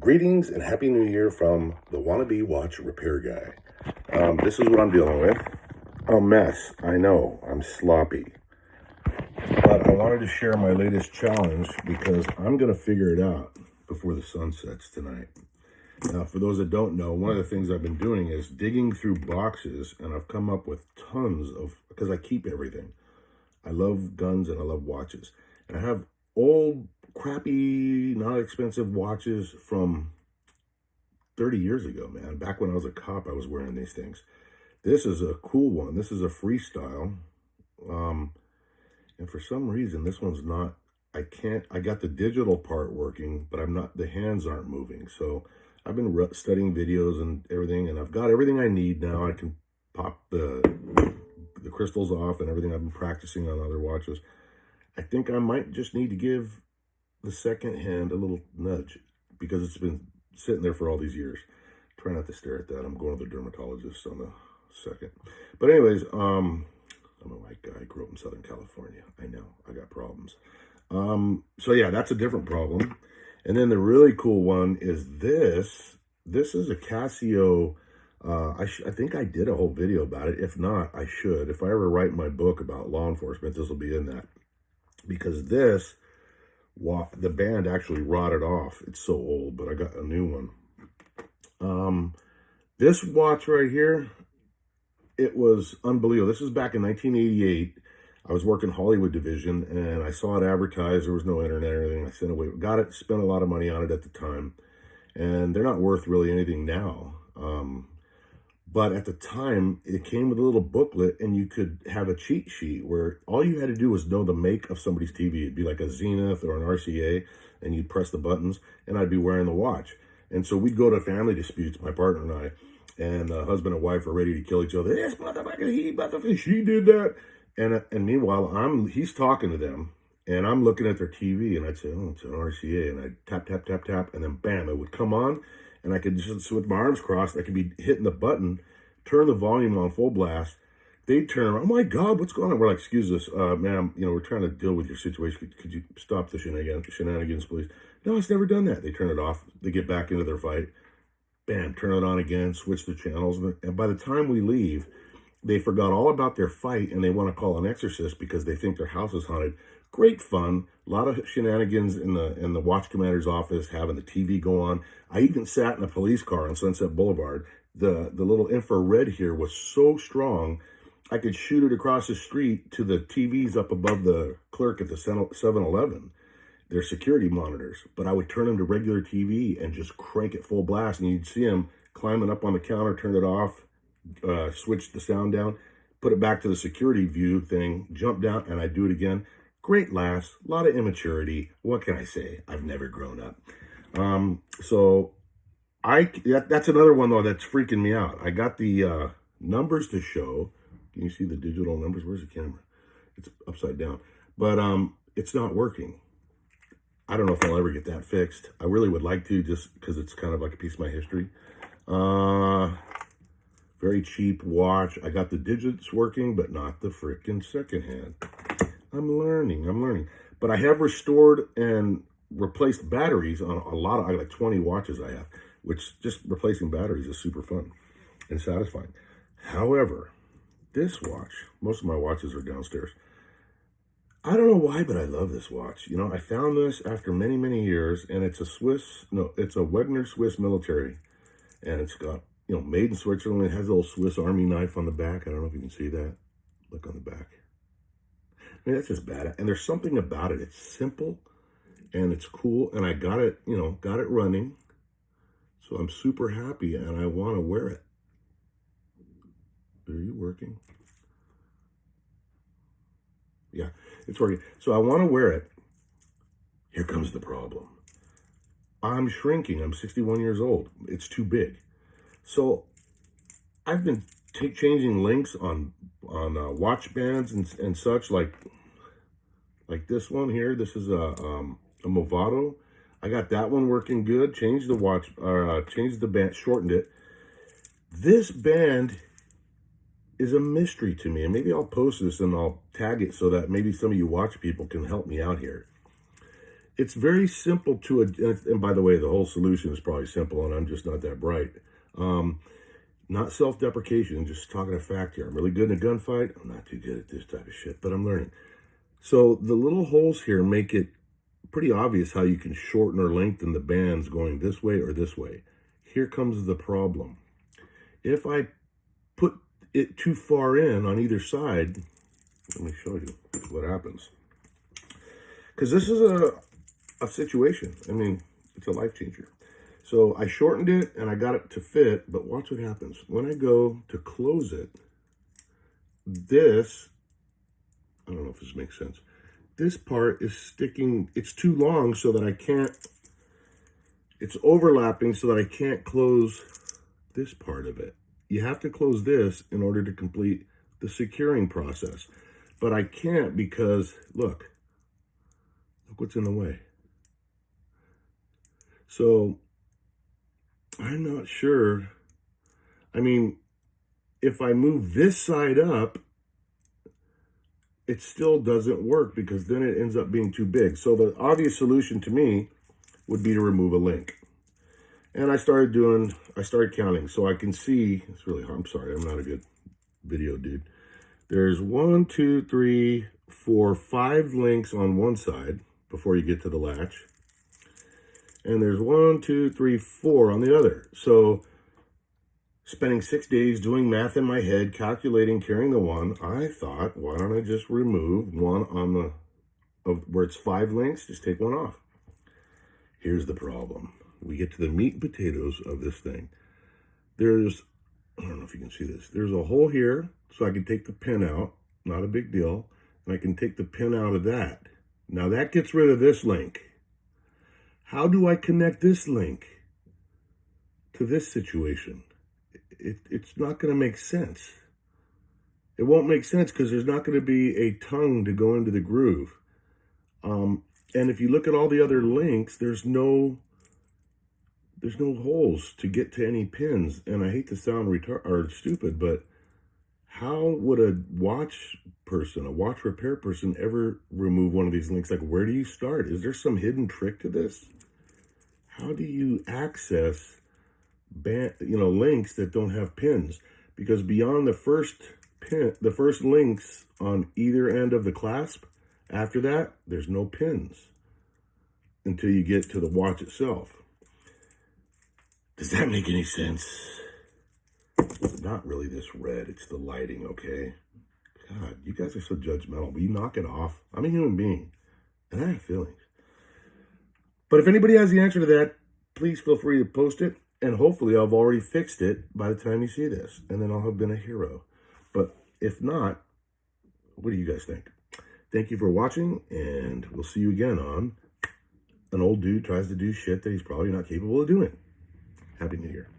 Greetings and Happy New Year from the Wannabe Watch Repair Guy. This is what I'm dealing with. A mess, I know, I'm sloppy. But I wanted to share my latest challenge because I'm going to figure it out before the sun sets tonight. Now, for those that don't know, one of the things I've been doing is digging through boxes, and I've come up with tons of, because I keep everything. I love guns and I love watches. And I have old, crappy, not expensive watches from 30 years ago, man. Back when I was a cop, I was wearing these things. This is a cool one. This is a freestyle. And for some reason, this one's not, I got the digital part working, but the hands aren't moving. So I've been studying videos and everything, and I've got everything I need now. I can pop the crystals off and everything I've been practicing on other watches. I think I might just need to give the second hand a little nudge because it's been sitting there for all these years. Try not to stare at that. I'm going to the dermatologist on the second. But anyways, I'm a white guy. I grew up in Southern California. I know, I got problems. So yeah, that's a different problem. And then the really cool one is this. This is a Casio. I think I did a whole video about it. If not, I should. If I ever write my book about law enforcement, this will be in that. Because the band actually rotted off. It's so old, but I got a new one. This watch right here, it was unbelievable. This was back in 1988. I was working Hollywood division, and I saw it advertised. There was no internet or anything. I sent away, got it, spent a lot of money on it at the time, and they're not worth really anything now. But at the time, it came with a little booklet, and you could have a cheat sheet where all you had to do was know the make of somebody's TV. It'd be like a Zenith or an RCA, and you'd press the buttons, and I'd be wearing the watch. And so we'd go to family disputes, my partner and I, and husband and wife are ready to kill each other. This motherfucker, she did that. And meanwhile, he's talking to them, and I'm looking at their TV, and I'd say, oh, it's an RCA, and I'd tap, tap, tap, tap, and then bam, it would come on. And I could just, with my arms crossed, I could be hitting the button, turn the volume on full blast. They'd turn around, oh my God, what's going on? We're like, excuse us, ma'am, we're trying to deal with your situation. Could you stop the shenanigans, please? No, it's never done that. They turn it off. They get back into their fight. Bam, turn it on again, switch the channels. And by the time we leave, they forgot all about their fight, and they want to call an exorcist because they think their house is haunted. Great fun. A lot of shenanigans in the watch commander's office, having the TV go on. I even sat in a police car on Sunset Boulevard. The little infrared here was so strong, I could shoot it across the street to the TVs up above the clerk at the 7-Eleven. They're security monitors, but I would turn them to regular TV and just crank it full blast, and you'd see them climbing up on the counter, turn it off, switch the sound down, put it back to the security view thing, jump down, and I do it again. Great laughs, a lot of immaturity. What can I say? I've never grown up. So that's another one though that's freaking me out. I got the numbers to show. Can you see the digital numbers? Where's the camera? It's upside down, but it's not working. I don't know if I'll ever get that fixed. I really would like to, just because it's kind of like a piece of my history. Very cheap watch. I got the digits working, but not the freaking second hand. I'm learning. But I have restored and replaced batteries on a lot of, I got like 20 watches I have, which just replacing batteries is super fun and satisfying. However, this watch, most of my watches are downstairs. I don't know why, but I love this watch. I found this after many, many years, and it's a Wegner Swiss military, and it's got, made in Switzerland. It has a little Swiss Army knife on the back. I don't know if you can see that. Look on the back. I mean, that's just bad. And there's something about it. It's simple, and it's cool, and I got it, got it running. So I'm super happy, and I want to wear it. Are you working? Yeah, it's working. So I want to wear it. Here comes the problem. I'm shrinking. I'm 61 years old. It's too big. So I've been changing links on watch bands and such, like this one here. This is a Movado. I got that one working good. Changed the watch, changed the band, shortened it. This band is a mystery to me, and maybe I'll post this and I'll tag it so that maybe some of you watch people can help me out here. It's very simple to, and by the way, the whole solution is probably simple, and I'm just not that bright. Not self-deprecation, just talking a fact here. I'm really good in a gunfight. I'm not too good at this type of shit, but I'm learning. So the little holes here make it pretty obvious how you can shorten or lengthen the bands going this way or this way. Here comes the problem. If I put it too far in on either side, let me show you what happens. Because this is a situation. I mean, it's a life changer. So I shortened it and I got it to fit, but watch what happens. When I go to close it, this, I don't know if this makes sense. This part is sticking, it's too long so that I can't, it's overlapping so that I can't close this part of it. You have to close this in order to complete the securing process. But I can't because, look what's in the way. So I'm not sure. I mean, if I move this side up, it still doesn't work because then it ends up being too big. So the obvious solution to me would be to remove a link. And I started counting so I can see, it's really hard. I'm sorry, I'm not a good video dude. There's 1, 2, 3, 4, 5 links on one side before you get to the latch. And there's 1, 2, 3, 4 on the other. So spending 6 days doing math in my head, calculating, carrying the one, I thought, why don't I just remove one on the, where it's 5 links, just take one off. Here's the problem. We get to the meat and potatoes of this thing. There's, I don't know if you can see this. There's a hole here, so I can take the pin out. Not a big deal. And I can take the pin out of that. Now that gets rid of this link. How do I connect this link to this situation? It's not going to make sense. It won't make sense because there's not going to be a tongue to go into the groove. And if you look at all the other links, there's no holes to get to any pins. And I hate to sound stupid, but how would a watch repair person ever remove one of these links? Like, where do you start? Is there some hidden trick to this? How do you access links that don't have pins? Because beyond the first pin, the first links on either end of the clasp, after that, there's no pins until you get to the watch itself. Does that make any sense? It's not really this red, it's the lighting, okay? God, you guys are so judgmental. Will you knock it off? I'm a human being, and I have feelings. But if anybody has the answer to that, please feel free to post it, and hopefully I've already fixed it by the time you see this, and then I'll have been a hero. But if not, what do you guys think? Thank you for watching, and we'll see you again on An Old Dude Tries to Do Shit That He's Probably Not Capable of Doing. Happy New Year.